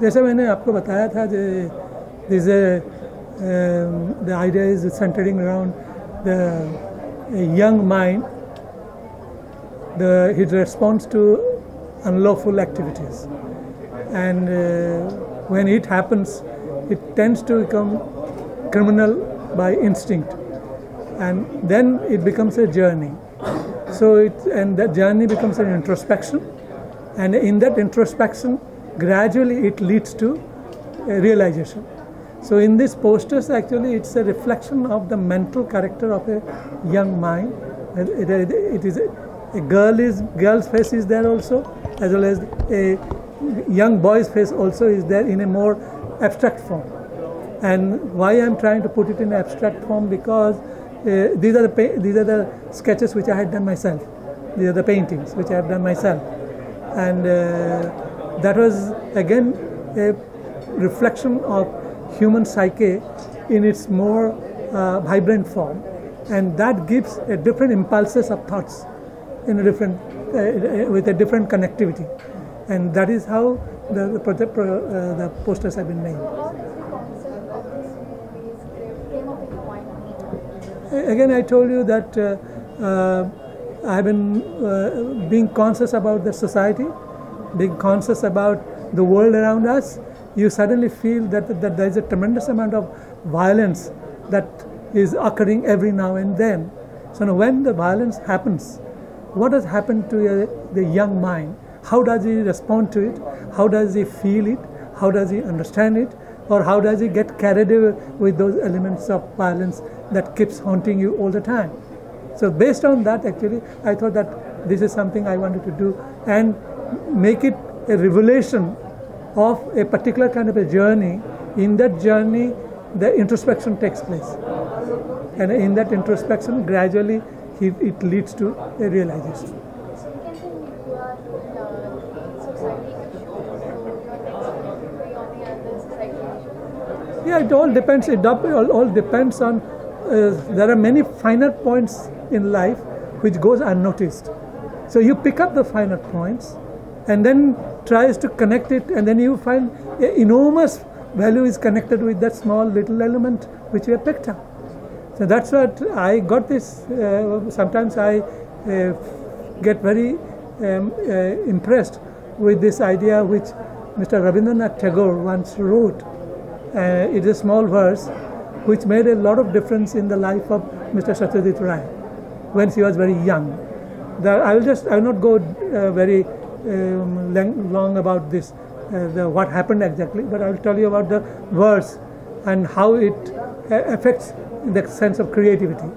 जैसे मैंने आपको बताया था this the idea is centering around the young mind, his response to unlawful activities, and when it happens, it tends to become criminal by instinct, and then it becomes a journey. So that journey becomes an introspection, and in that introspection, gradually it leads to a realization. So in these posters, actually, it's a reflection of the mental character of a young mind. It is a girl's face is there also, as well as a young boy's face also is there in a more abstract form. And why I'm trying to put it in abstract form, because these are the sketches which I had done myself. These are the paintings which I have done myself, and that was again a reflection of human psyche in its more vibrant form, and that gives a different impulses of thoughts in a different with a different connectivity, and that is how the posters have been made. Again, I told you that I have been being conscious about the society, being conscious about the world around us. You suddenly feel that there is a tremendous amount of violence that is occurring every now and then. So now when the violence happens, what has happened to the young mind? How does he respond to it? How does he feel it? How does he understand it? Or how does he get carried away with those elements of violence that keeps haunting you all the time? So based on that, actually, I thought that this is something I wanted to do and make it a revelation of a particular kind of a journey. In that journey, the introspection takes place, and in that introspection, gradually it leads to a realization. Yeah, it all depends. It all depends on. There are many finer points in life which goes unnoticed. So you pick up the finer points, and then tries to connect it, and then you find enormous value is connected with that small little element which you have picked up. So that's what I got this. Sometimes I get very impressed with this idea which Mr. Rabindranath Tagore once wrote. It is a small verse which made a lot of difference in the life of Mr. Satyajit Ray when he was very young. I will not go very long about this, what happened exactly, but I will tell you about the verse and how it affects the sense of creativity.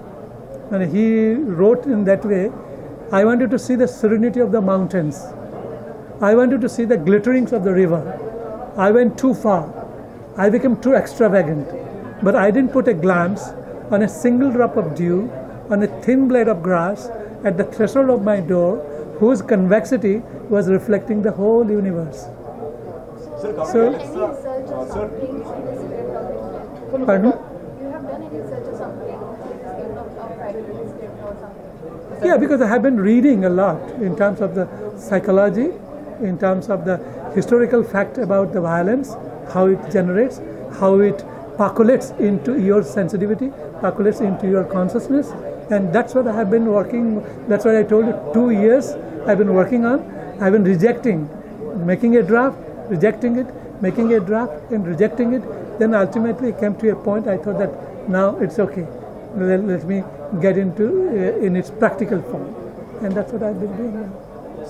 And he wrote in that way, I wanted to see the serenity of the mountains. I wanted to see the glitterings of the river. I went too far. I became too extravagant. But I didn't put a glance on a single drop of dew, on a thin blade of grass at the threshold of my door, whose convexity was reflecting the whole universe. Sir, pardon? You have done any research or something, of private script or something? Yeah, because I have been reading a lot in terms of the psychology, in terms of the historical fact about the violence, how it generates, how it percolates into your sensitivity, percolates into your consciousness, and that's what I have been working. That's what I told you. 2 years I've been working on. I've been rejecting, making a draft, rejecting it, making a draft, and rejecting it. Then ultimately it came to a point. I thought that now it's okay. Let me get into in its practical form, and that's what I've been doing.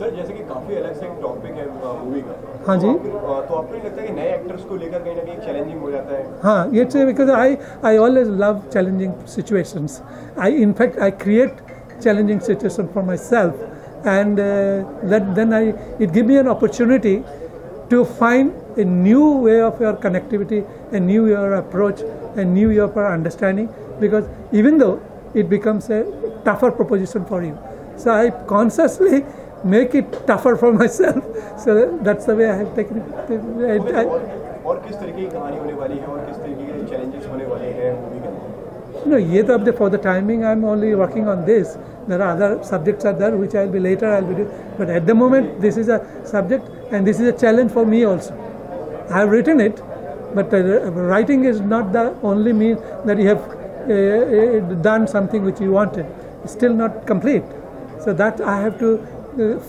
Sir जैसे कि काफी अलग से topic है movie का, हाँ जी, तो आपको नहीं लगता कि नए एक्टर्स को लेकर कहीं ना कहीं चैलेंजिंग हो जाता है? हाँ, it's because I always love challenging situations. In fact I create challenging situations for myself, and it gives me an opportunity to find a new way of your connectivity, a new way of approach, a new way of understanding. Because even though it becomes a tougher proposition for you, so I consciously make it tougher for myself. So that's the way I have taken it. और किस तरीके की कहानी होने वाली है और किस तरीके के challenges होने वाले हैं मूवी के? No, ये तो अब for the timing I'm only working on this. There are other subjects are there which I'll be later. But at the moment this is a subject and this is a challenge for me also. I have written it, but writing is not the only mean that you have done something which you wanted. It's still not complete. So that I have to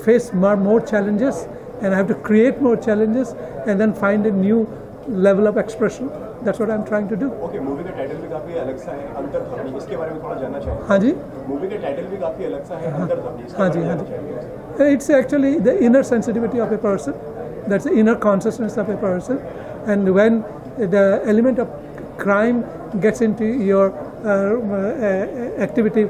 face more challenges, and I have to create more challenges, and then find a new level of expression. That's what I'm trying to do. Okay, movie का title भी काफी अलग सा है, अंतर्ध्वनि, इसके बारे में थोड़ा जानना चाहेंगे। हाँ जी। मूवी का टाइटल भी काफी अलग सा है, अंतर्ध्वनि, इसके हाँ बारे जी, में हाँ जानना जी। चाहेंगे। It's actually the inner sensitivity of a person. That's the inner consciousness of a person. And when the element of crime gets into your activity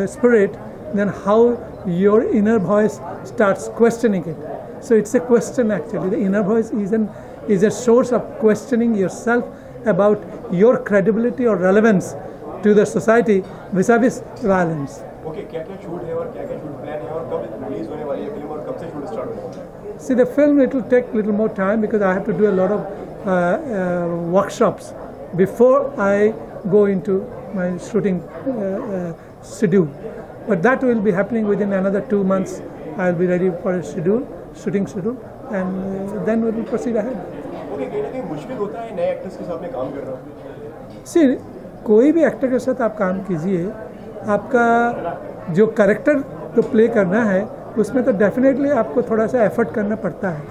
spirit, then how your inner voice starts questioning it. So it's a question actually. The inner voice is a source of questioning yourself about your credibility or relevance to the society vis-a-vis violence. Okay, क्या-क्या shoot है और क्या-क्या shoot plan है और कब release होने वाली है फिल्म और कब से शूट स्टार्ट होगा? See, the film, it will take a little more time because I have to do a lot of workshops before I go into my shooting schedule. But that will be happening within another 2 months. I'll be ready for a shooting schedule, and then we will proceed ahead. Okay, कहीं ना कहीं मुश्किल होता है नए actors के साथ में काम करना? See, कोई भी एक्टर के साथ आप काम कीजिए, आपका जो कैरेक्टर जो प्ले करना है उसमें तो डेफिनेटली आपको थोड़ा सा एफर्ट करना पड़ता है,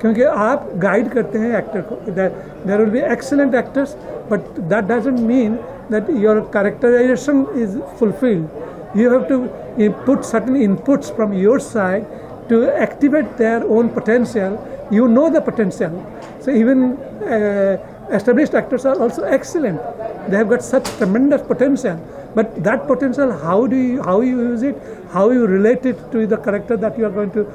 क्योंकि आप गाइड करते हैं एक्टर को. There will be excellent actors, but that doesn't mean that your characterization is fulfilled. You have to put certain inputs from your side to activate their own potential. You know the potential. So even established actors are also excellent. They have got such tremendous potential. But that potential, how you use it, how you relate it to the character that you are going to,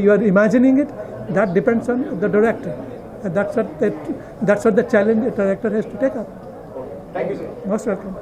you are imagining it, that depends on the director. And that's what the challenge a director has to take up. Thank you, sir. Most welcome.